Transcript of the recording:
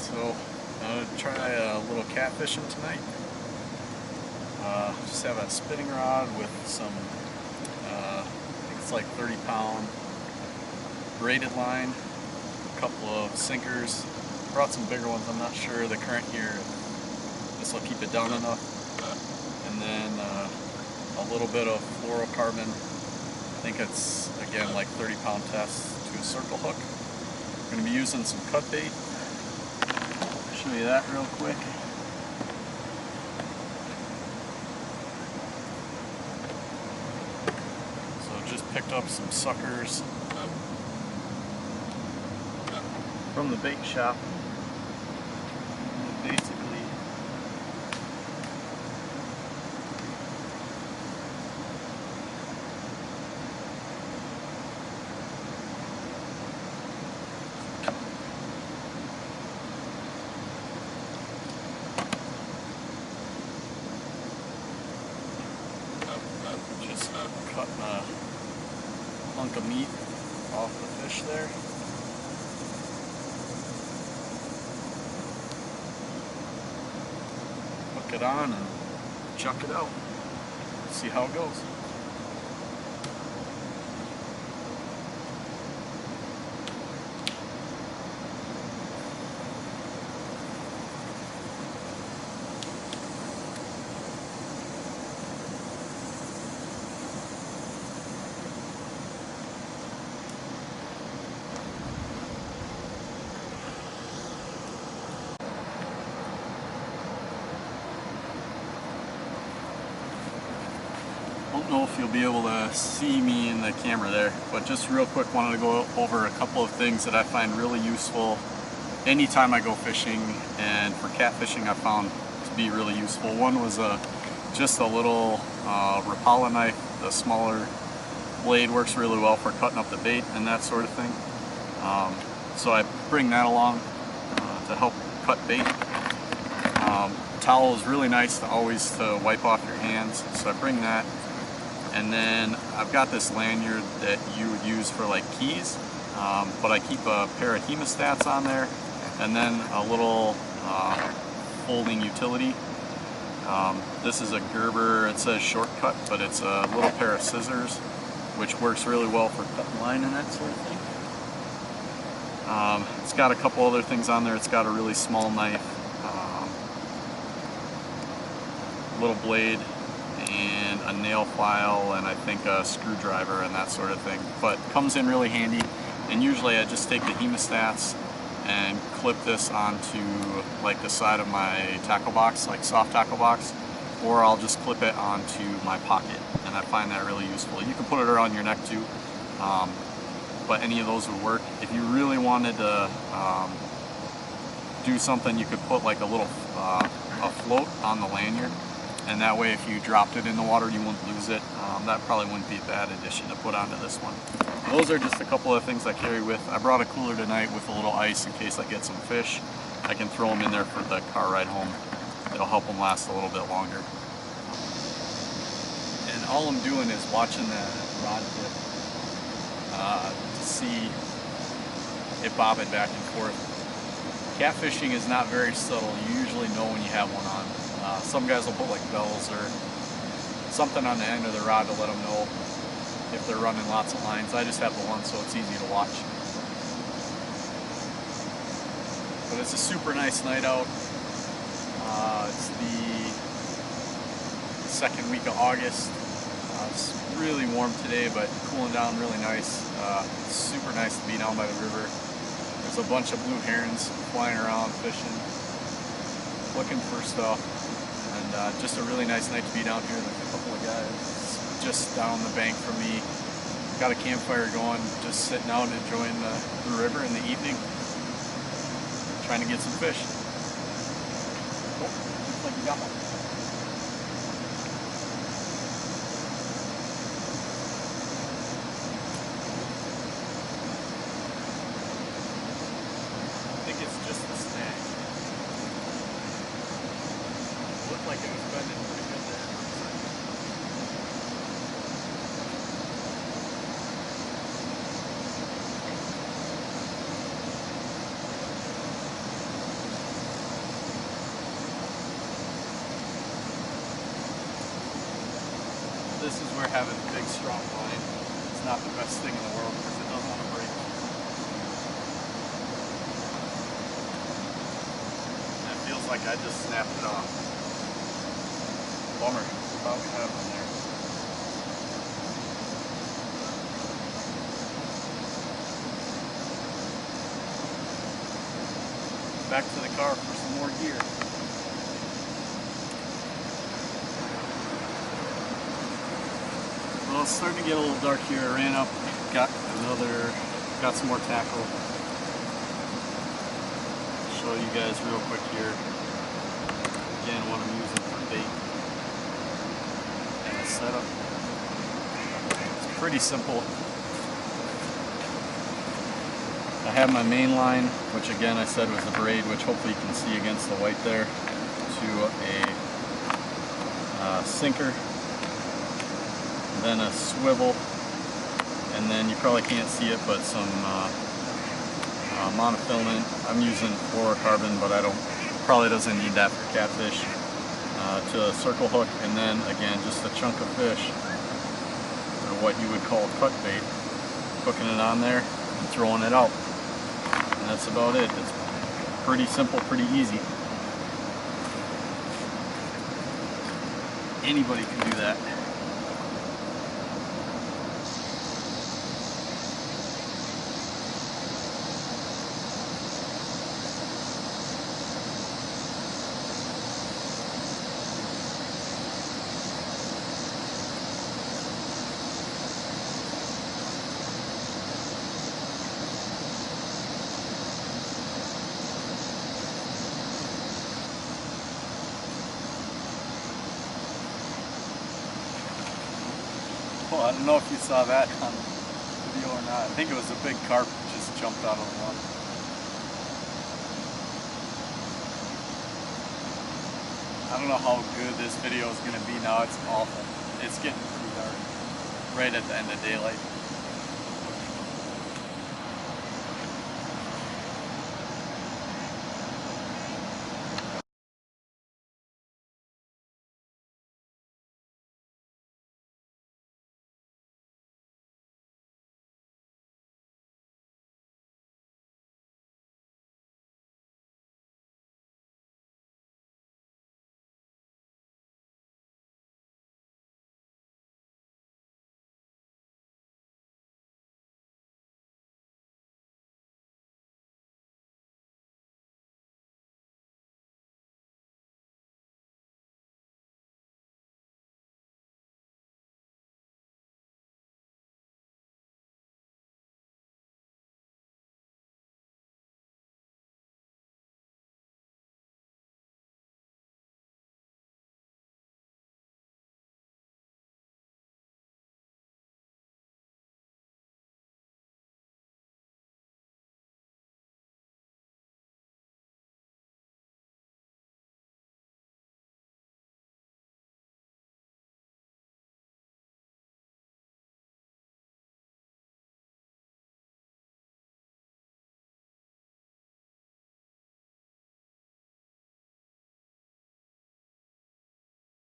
So I'm going to try a little catfishing tonight. Just have a spinning rod with some, I think it's like 30-pound braided line, a couple of sinkers. Brought some bigger ones, I'm not sure the current here, this will keep it down enough. And then a little bit of fluorocarbon, I think it's again like 30-pound test to a circle hook. I'm going to be using some cut bait. I'll show you that real quick. So just picked up some suckers from the bait shop. Basically just cutting a hunk of meat off the fish there. Hook it on and chuck it out. See how it goes. I don't know if you'll be able to see me in the camera there, but just real quick wanted to go over a couple of things that I find really useful anytime I go fishing, and for catfishing I found to be really useful. One was just a little Rapala knife. The smaller blade works really well for cutting up the bait and that sort of thing. So I bring that along to help cut bait. Towel is really nice to wipe off your hands, so I bring that. And then I've got this lanyard that you would use for like keys, but I keep a pair of hemostats on there, and then a little folding utility. This is a Gerber, it says shortcut, but it's a little pair of scissors, which works really well for cutting line and that sort of thing. It's got a couple other things on there. It's got a really small knife, little blade, and a nail file, and I think a screwdriver and that sort of thing. But comes in really handy, and usually I just take the hemostats and clip this onto like the side of my tackle box, like soft tackle box, or I'll just clip it onto my pocket, and I find that really useful. You can put it around your neck too, but any of those would work. If you really wanted to do something, you could put like a little a float on the lanyard, and that way if you dropped it in the water you wouldn't lose it. That probably wouldn't be a bad addition to put onto this one. Those are just a couple of things I carry with. I brought a cooler tonight with a little ice in case I get some fish. I can throw them in there for the car ride home. It'll help them last a little bit longer. And all I'm doing is watching that rod tip to see it bobbing back and forth. Catfishing is not very subtle. You usually know when you have one on. Some guys will put like bells or something on the end of the rod to let them know if they're running lots of lines. I just have the one, so it's easy to watch. But it's a super nice night out. It's the second week of August. It's really warm today, but cooling down really nice. It's super nice to be down by the river. There's a bunch of blue herons flying around fishing, looking for stuff. And just a really nice night to be down here. There's a couple of guys just down the bank from me. Got a campfire going, just sitting out and enjoying the river in the evening, trying to get some fish. Oh, looks like we got one. I think it's just a snag. Looked like it was bending pretty good there. this is where having a big strong line is not the best thing in the world because it doesn't want to break. And it feels like I just snapped it off. Bummer. Thought we had one there. Back to the car for some more gear. Well, it's starting to get a little dark here. I ran up, got some more tackle. Show you guys real quick here. Again, what I'm using for bait. And the setup. It's pretty simple. I have my main line, which again I said was a braid, which hopefully you can see against the white there, to a sinker, then a swivel, and then you probably can't see it, but some monofilament. I'm using fluorocarbon, but probably doesn't need that for catfish. To a circle hook, and then again just a chunk of fish, or what you would call cut bait, hooking it on there and throwing it out. And that's about it. It's pretty simple, pretty easy. Anybody can do that. Well, I don't know if you saw that on video or not. I think it was a big carp just jumped out of the water. I don't know how good this video is going to be now. It's awful. It's getting pretty dark right at the end of daylight.